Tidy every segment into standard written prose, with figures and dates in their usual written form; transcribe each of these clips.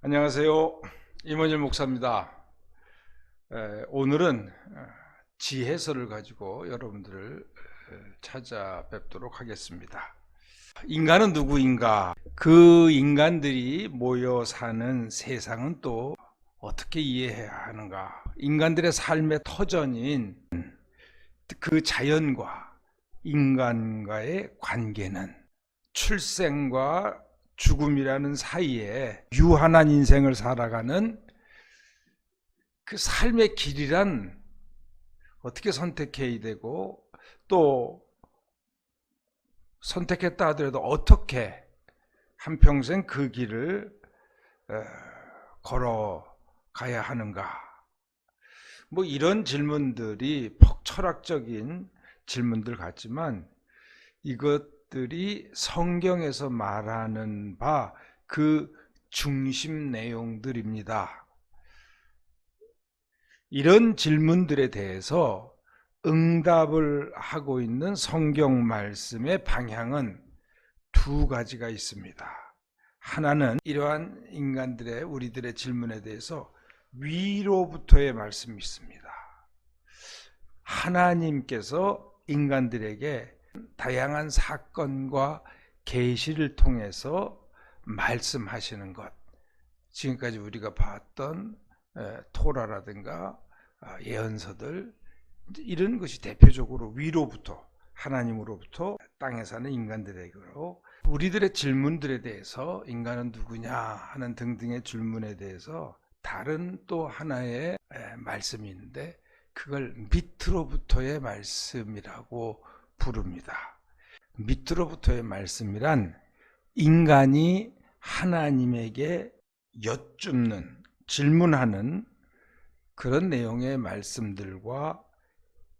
안녕하세요. 임원일 목사입니다. 오늘은 지혜서를 가지고 여러분들을 찾아뵙도록 하겠습니다. 인간은 누구인가? 그 인간들이 모여 사는 세상은 또 어떻게 이해해야 하는가? 인간들의 삶의 터전인 그 자연과 인간과의 관계는 출생과 죽음이라는 사이에 유한한 인생을 살아가는 그 삶의 길이란 어떻게 선택해야 되고, 또 선택했다 하더라도 어떻게 한평생 그 길을 걸어가야 하는가? 이런 질문들이 철학적인 질문들 같지만, 이것들이 성경에서 말하는 바 그 중심 내용들입니다. 이런 질문들에 대해서 응답을 하고 있는 성경 말씀의 방향은 두 가지가 있습니다. 하나는 이러한 인간들의, 우리들의 질문에 대해서 위로부터의 말씀이 있습니다. 하나님께서 인간들에게 다양한 사건과 계시를 통해서 말씀하시는 것, 지금까지 우리가 봤던 토라라든가 예언서들, 이런 것이 대표적으로 위로부터, 하나님으로부터 땅에 사는 인간들에게로, 우리들의 질문들에 대해서 인간은 누구냐 하는 등등의 질문에 대해서 다른 또 하나의 말씀이 있는데, 그걸 밑으로부터의 말씀이라고 부릅니다. 밑으로부터의 말씀이란 인간이 하나님에게 여쭙는, 질문하는 그런 내용의 말씀들과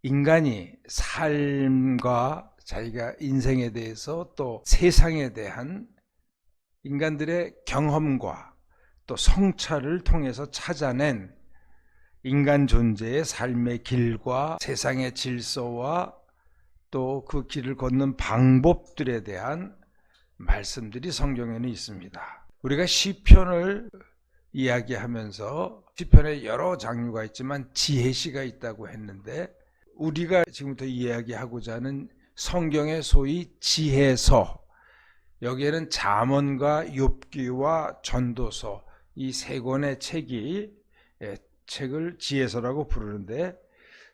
인간이 삶과 자기가 인생에 대해서 또 세상에 대한 인간들의 경험과 또 성찰을 통해서 찾아낸 인간 존재의 삶의 길과 세상의 질서와 또 그 길을 걷는 방법들에 대한 말씀들이 성경에는 있습니다. 우리가 시편을 이야기하면서 시편에 여러 장류가 있지만 지혜시가 있다고 했는데, 우리가 지금부터 이야기하고자 하는 성경의 소위 지혜서, 여기에는 잠언과 욥기와 전도서, 이 세 권의 책을 지혜서라고 부르는데,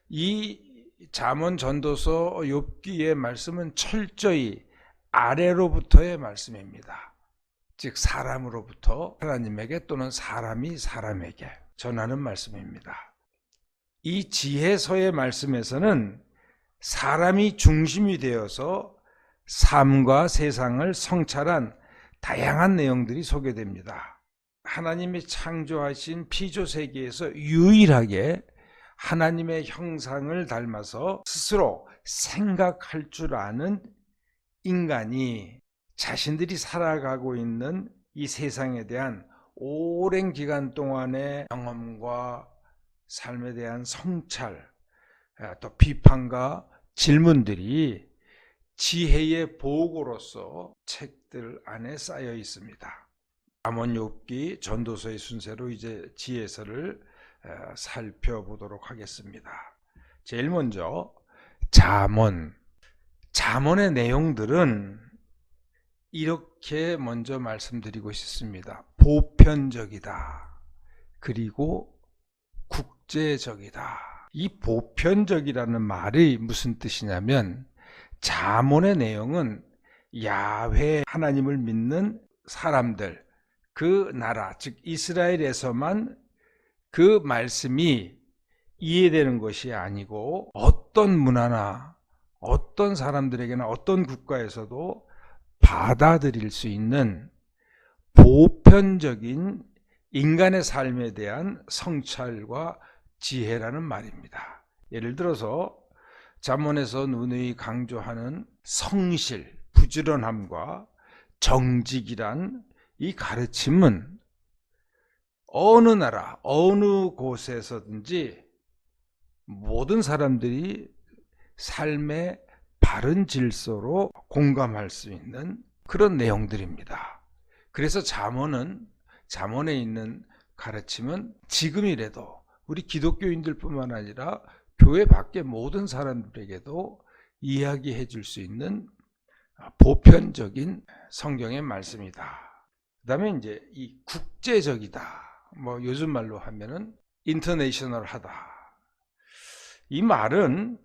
이 잠언, 전도서, 욥기의 말씀은 철저히 아래로부터의 말씀입니다. 즉 사람으로부터 하나님에게 또는 사람이 사람에게 전하는 말씀입니다. 이 지혜서의 말씀에서는 사람이 중심이 되어서 삶과 세상을 성찰한 다양한 내용들이 소개됩니다. 하나님이 창조하신 피조세계에서 유일하게 하나님의 형상을 닮아서 스스로 생각할 줄 아는 인간이 자신들이 살아가고 있는 이 세상에 대한 오랜 기간 동안의 경험과 삶에 대한 성찰, 또 비판과 질문들이 지혜의 보고로서 책들 안에 쌓여 있습니다. 잠언, 욥기, 전도서의 순서로 이제 지혜서를 살펴보도록 하겠습니다. 제일 먼저 잠언의 내용들은 이렇게 먼저 말씀드리고 싶습니다. 보편적이다. 그리고 국제적이다. 이 보편적이라는 말이 무슨 뜻이냐면, 잠언의 내용은 야훼 하나님을 믿는 사람들, 그 나라, 즉 이스라엘에서만 그 말씀이 이해되는 것이 아니고, 어떤 문화나 어떤 사람들에게나 어떤 국가에서도 받아들일 수 있는 보편적인 인간의 삶에 대한 성찰과 지혜라는 말입니다. 예를 들어서 잠언에서 누누이 강조하는 성실, 부지런함과 정직이란 이 가르침은 어느 나라, 어느 곳에서든지 모든 사람들이 삶의 바른 질서로 공감할 수 있는 그런 내용들입니다. 그래서 잠언은 잠언에 있는 가르침은 지금이라도 우리 기독교인들뿐만 아니라 교회 밖의 모든 사람들에게도 이야기해 줄 수 있는 보편적인 성경의 말씀이다. 그다음에 이제 이 국제적이다. 뭐 요즘 말로 하면은 인터내셔널하다. 이 말은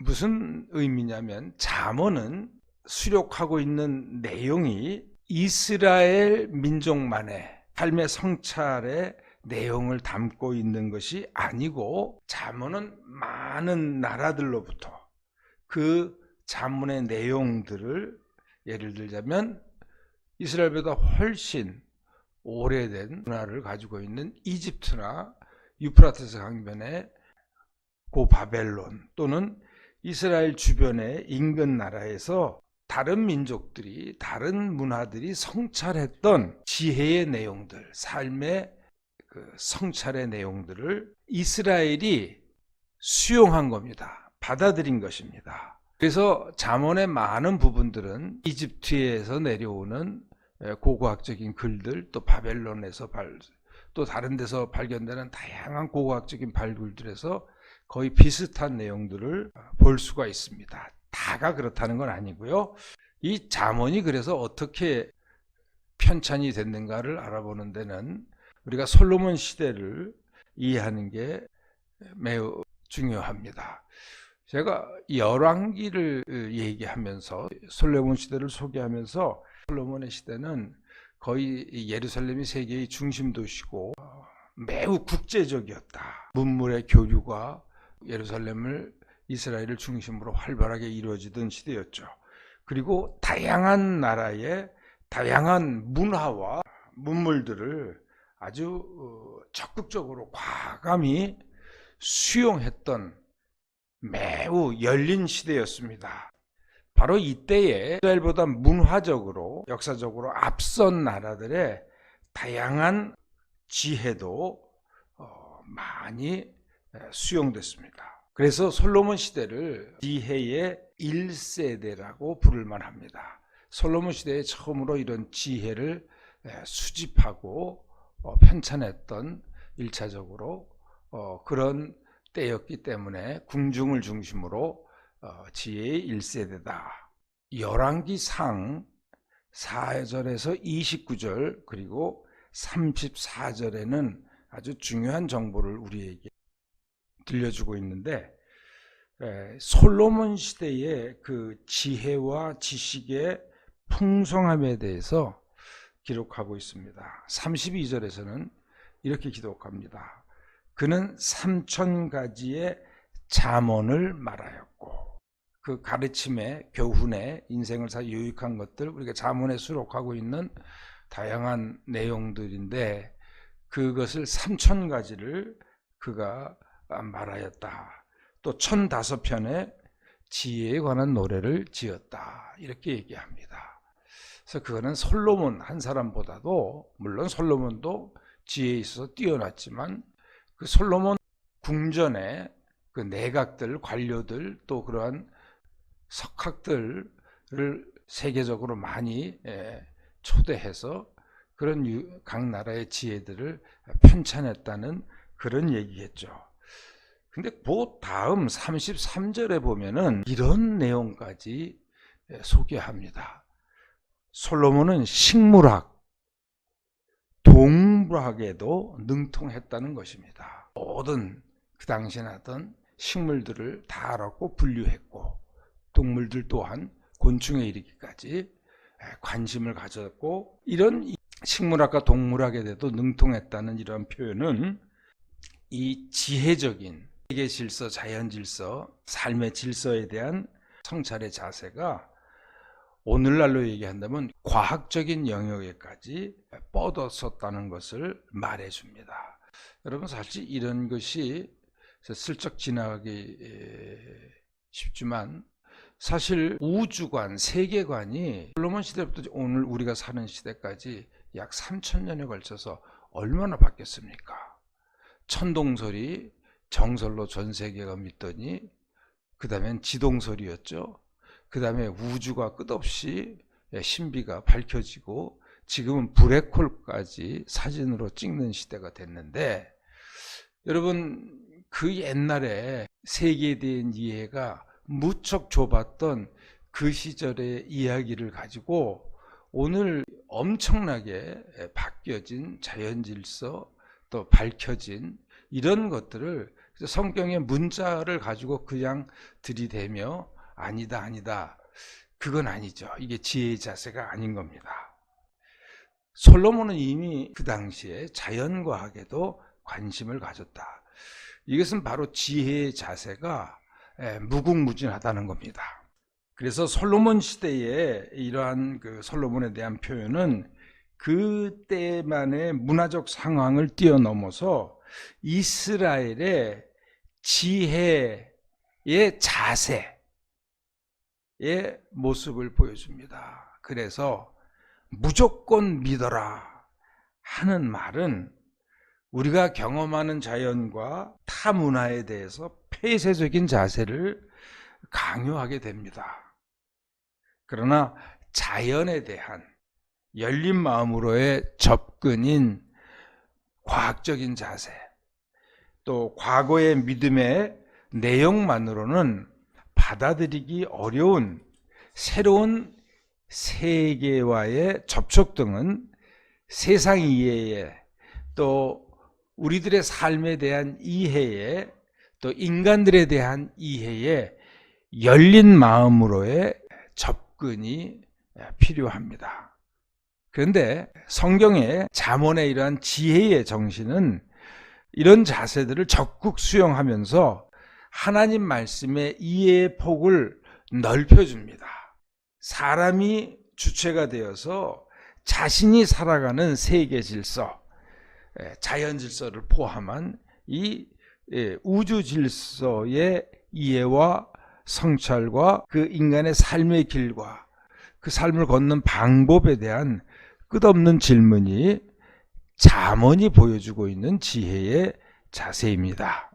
무슨 의미냐면 잠언은 수록하고 있는 내용이 이스라엘 민족만의 삶의 성찰의 내용을 담고 있는 것이 아니고 잠언은 많은 나라들로부터 그 잠언의 내용들을 예를 들자면 이스라엘보다 훨씬 오래된 문화를 가지고 있는 이집트나 유프라테스 강변의 고바벨론 또는 이스라엘 주변의 인근 나라에서 다른 민족들이 다른 문화들이 성찰했던 지혜의 내용들, 삶의 그 성찰의 내용들을 이스라엘이 수용한 겁니다. 받아들인 것입니다. 그래서 잠언의 많은 부분들은 이집트에서 내려오는 고고학적인 글들, 또 바벨론에서 또 다른 데서 발견되는 다양한 고고학적인 발굴들에서 거의 비슷한 내용들을 볼 수가 있습니다. 다가 그렇다는 건 아니고요. 이 잠언이 그래서 어떻게 편찬이 됐는가를 알아보는 데는 우리가 솔로몬 시대를 이해하는 게 매우 중요합니다. 제가 열왕기를 얘기하면서 솔로몬 시대를 소개하면서 솔로몬의 시대는 거의 예루살렘이 세계의 중심 도시고 매우 국제적이었다. 문물의 교류가 이스라엘을 중심으로 활발하게 이루어지던 시대였죠. 그리고 다양한 나라의 다양한 문화와 문물들을 아주 적극적으로 과감히 수용했던 매우 열린 시대였습니다. 바로 이때에 이스라엘보다 문화적으로 역사적으로 앞선 나라들의 다양한 지혜도 많이 수용됐습니다. 그래서 솔로몬 시대를 지혜의 1세대라고 부를 만합니다. 솔로몬 시대에 처음으로 이런 지혜를 수집하고 편찬했던 1차적으로 그런 때였기 때문에 궁중을 중심으로 지혜의 1세대다. 열왕기상 4절에서 29절 그리고 34절에는 아주 중요한 정보를 우리에게 들려주고 있는데 솔로몬 시대의 그 지혜와 지식의 풍성함에 대해서 기록하고 있습니다. 32절에서는 이렇게 기록합니다. 그는 3000가지의 잠언을 말하였고 그 가르침의 교훈의 인생을 다 유익한 것들 우리가 잠언에 수록하고 있는 다양한 내용들인데 그것을 3000가지를 그가 말하였다. 또 1005편의 지혜에 관한 노래를 지었다. 이렇게 얘기합니다. 그래서 그거는 솔로몬 한 사람보다도 물론 솔로몬도 지혜에 있어서 뛰어났지만 그 솔로몬 궁전의 그 내각들, 관료들 또 그러한 석학들을 세계적으로 많이 초대해서 그런 각 나라의 지혜들을 편찬했다는 그런 얘기겠죠. 근데 그 다음 33절에 보면은 이런 내용까지 소개합니다. 솔로몬은 식물학, 동물학에도 능통했다는 것입니다. 모든 그 당시에 나던 식물들을 다 알았고 분류했고 동물들 또한 곤충에 이르기까지 관심을 가졌고 이런 식물학과 동물학에 대해도 능통했다는 이런 표현은 이 지혜적인 세계 질서, 자연 질서, 삶의 질서에 대한 성찰의 자세가 오늘날로 얘기한다면 과학적인 영역에까지 뻗었었다는 것을 말해줍니다. 여러분 사실 이런 것이 슬쩍 지나가기 쉽지만 사실 우주관, 세계관이 솔로몬 시대부터 오늘 우리가 사는 시대까지 약 3000년에 걸쳐서 얼마나 바뀌었습니까? 천동설이 정설로 전 세계가 믿더니 그 다음엔 지동설이었죠. 그 다음에 우주가 끝없이 신비가 밝혀지고 지금은 블랙홀까지 사진으로 찍는 시대가 됐는데, 여러분 그 옛날에 세계에 대한 이해가 무척 좁았던 그 시절의 이야기를 가지고 오늘 엄청나게 바뀌어진 자연질서, 또 밝혀진 이런 것들을 성경의 문자를 가지고 그냥 들이대며 아니다 아니다, 그건 아니죠. 이게 지혜의 자세가 아닌 겁니다. 솔로몬은 이미 그 당시에 자연과학에도 관심을 가졌다. 이것은 바로 지혜의 자세가 무궁무진하다는 겁니다. 그래서 솔로몬 시대에 이러한 그 솔로몬에 대한 표현은 그때만의 문화적 상황을 뛰어넘어서 이스라엘의 지혜의 자세의 모습을 보여줍니다. 그래서 무조건 믿어라 하는 말은 우리가 경험하는 자연과 타 문화에 대해서 폐쇄적인 자세를 강요하게 됩니다. 그러나 자연에 대한 열린 마음으로의 접근인 과학적인 자세, 또 과거의 믿음의 내용만으로는 받아들이기 어려운 새로운 세계와의 접촉 등은 세상 이해에, 또 우리들의 삶에 대한 이해에, 또 인간들에 대한 이해에 열린 마음으로의 접근이 필요합니다. 그런데 성경의 잠언의 이러한 지혜의 정신은 이런 자세들을 적극 수용하면서 하나님 말씀의 이해의 폭을 넓혀줍니다. 사람이 주체가 되어서 자신이 살아가는 세계 질서, 자연 질서를 포함한 이 우주 질서의 이해와 성찰과 그 인간의 삶의 길과 그 삶을 걷는 방법에 대한 끝없는 질문이 잠언이 보여주고 있는 지혜의 자세입니다.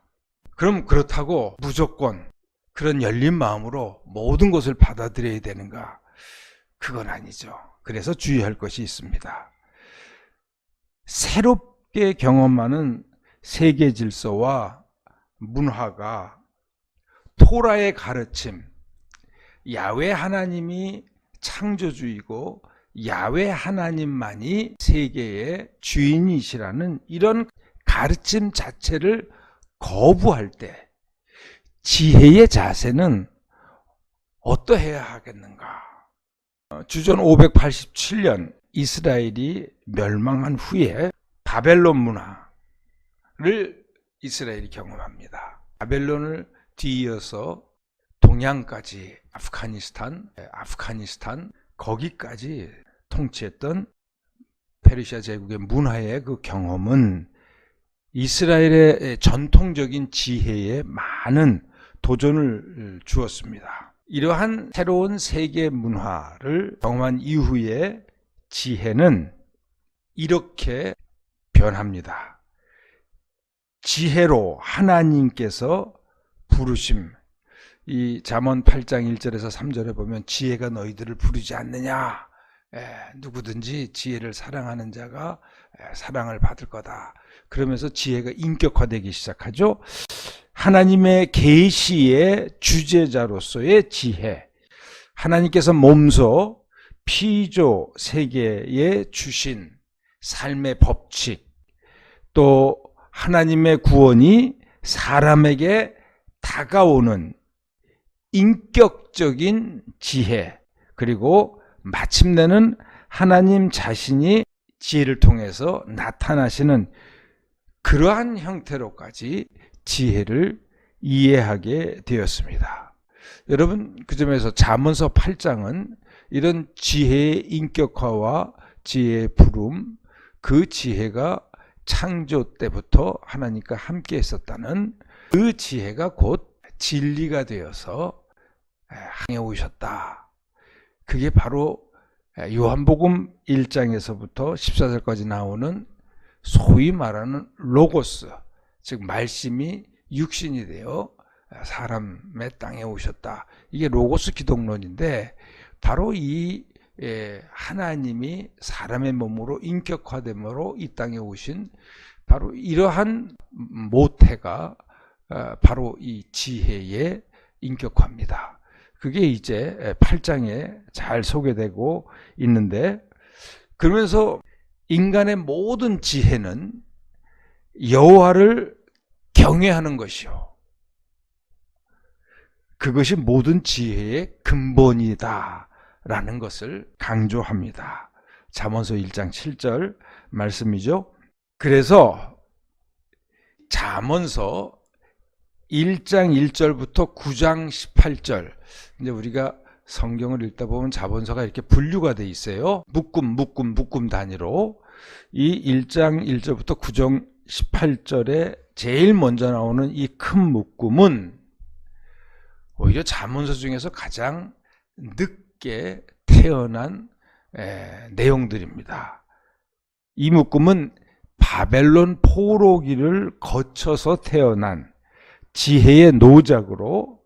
그럼 그렇다고 무조건 그런 열린 마음으로 모든 것을 받아들여야 되는가? 그건 아니죠. 그래서 주의할 것이 있습니다. 새롭게 경험하는 세계 질서와 문화가 토라의 가르침, 야훼 하나님이 창조주이고 야훼 하나님만이 세계의 주인이시라는 이런 가르침 자체를 거부할 때 지혜의 자세는 어떠해야 하겠는가? 주전 587년 이스라엘이 멸망한 후에 바벨론 문화를 이스라엘이 경험합니다. 바벨론을 뒤이어서 동양까지 아프가니스탄 거기까지 통치했던 페르시아 제국의 문화의 그 경험은 이스라엘의 전통적인 지혜에 많은 도전을 주었습니다. 이러한 새로운 세계 문화를 경험한 이후에 지혜는 이렇게 변합니다. 지혜로 하나님께서 부르심, 이 잠언 8장 1절에서 3절에 보면 지혜가 너희들을 부르지 않느냐, 누구든지 지혜를 사랑하는 자가 사랑을 받을 거다. 그러면서 지혜가 인격화되기 시작하죠. 하나님의 계시의 주제자로서의 지혜, 하나님께서 몸소 피조 세계에 주신 삶의 법칙, 또 하나님의 구원이 사람에게 다가오는 인격적인 지혜, 그리고 마침내는 하나님 자신이 지혜를 통해서 나타나시는 그러한 형태로까지 지혜를 이해하게 되었습니다. 여러분, 그 점에서 잠언서 8장은 이런 지혜의 인격화와 지혜의 부름, 그 지혜가 창조 때부터 하나님과 함께 했었다는 그 지혜가 곧 진리가 되어서 항해 오셨다. 그게 바로 요한복음 1장에서부터 14절까지 나오는 소위 말하는 로고스, 즉 말씀이 육신이 되어 사람의 땅에 오셨다. 이게 로고스 기독론인데, 바로 이 하나님이 사람의 몸으로 인격화됨으로 이 땅에 오신 바로 이러한 모태가 바로 이 지혜의 인격화입니다. 그게 이제 8장에 잘 소개되고 있는데, 그러면서 인간의 모든 지혜는 여호와를 경외하는 것이요, 그것이 모든 지혜의 근본이다 라는 것을 강조합니다. 잠언서 1장 7절 말씀이죠. 그래서 잠언서 1장 1절부터 9장 18절, 이제 우리가 성경을 읽다 보면 잠언서가 이렇게 분류가 돼 있어요. 묶음 단위로. 이 1장 1절부터 9장 18절에 제일 먼저 나오는 이 큰 묶음은 오히려 잠언서 중에서 가장 늦게 태어난 내용들입니다. 이 묶음은 바벨론 포로기를 거쳐서 태어난 지혜의 노작으로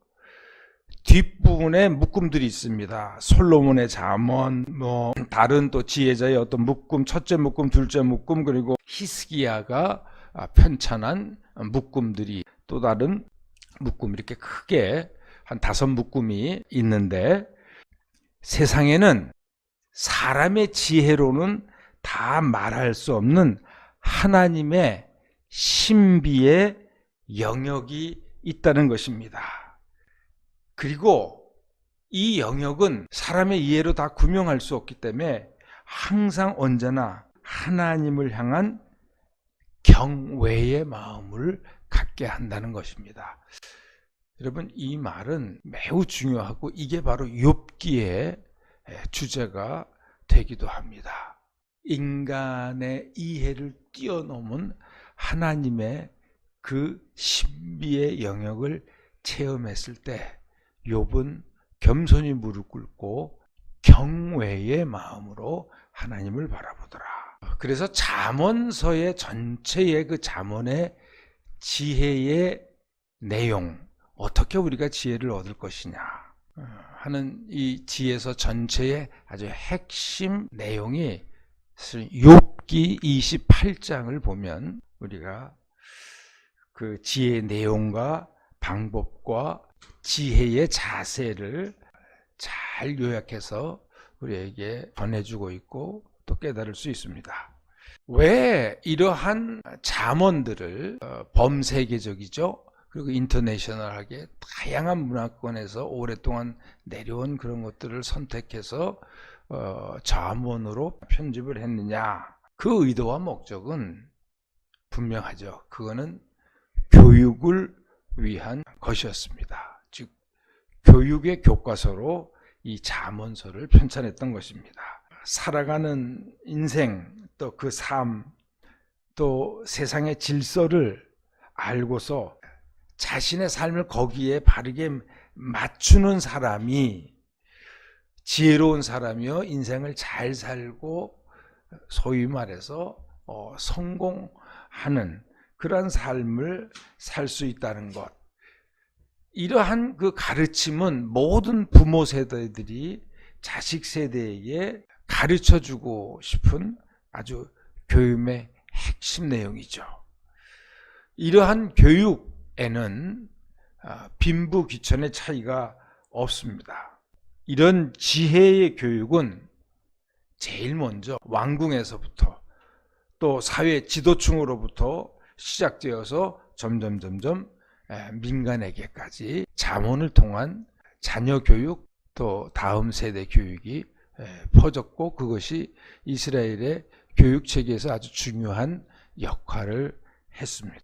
뒷부분에 묶음들이 있습니다. 솔로몬의 잠언, 다른 또 지혜자의 어떤 묶음, 첫째 묶음, 둘째 묶음, 그리고 히스기야가 편찬한 묶음들이, 또 다른 묶음, 이렇게 크게 한 5묶음이 있는데, 세상에는 사람의 지혜로는 다 말할 수 없는 하나님의 신비의 영역이 있다는 것입니다. 그리고 이 영역은 사람의 이해로 다 구명할 수 없기 때문에 항상 언제나 하나님을 향한 경외의 마음을 갖게 한다는 것입니다. 여러분, 이 말은 매우 중요하고 이게 바로 욥기의 주제가 되기도 합니다. 인간의 이해를 뛰어넘은 하나님의 그 신비의 영역을 체험했을 때 욥은 겸손히 무릎 꿇고 경외의 마음으로 하나님을 바라보더라. 그래서 잠언서의 전체의 그 잠언의 지혜의 내용, 어떻게 우리가 지혜를 얻을 것이냐 하는 이 지혜서 전체의 아주 핵심 내용이 욥기 28장을 보면 우리가 그 지혜의 내용과 방법과 지혜의 자세를 잘 요약해서 우리에게 전해주고 있고 또 깨달을 수 있습니다. 왜 이러한 잠언들을 범세계적이죠, 그리고 인터내셔널하게 다양한 문화권에서 오랫동안 내려온 그런 것들을 선택해서 잠언으로 편집을 했느냐, 그 의도와 목적은 분명하죠. 그거는 교육을 위한 것이었습니다. 즉 교육의 교과서로 이 잠언서를 편찬했던 것입니다. 살아가는 인생, 또 그 삶, 또 세상의 질서를 알고서 자신의 삶을 거기에 바르게 맞추는 사람이 지혜로운 사람이요, 인생을 잘 살고 소위 말해서 성공하는 그러한 삶을 살 수 있다는 것, 이러한 그 가르침은 모든 부모 세대들이 자식 세대에게 가르쳐주고 싶은 아주 교육의 핵심 내용이죠. 이러한 교육에는 빈부귀천의 차이가 없습니다. 이런 지혜의 교육은 제일 먼저 왕궁에서부터 또 사회 지도층으로부터 시작되어서 점점 민간에게까지 잠언을 통한 자녀 교육, 또 다음 세대 교육이 퍼졌고, 그것이 이스라엘의 교육 체계에서 아주 중요한 역할을 했습니다.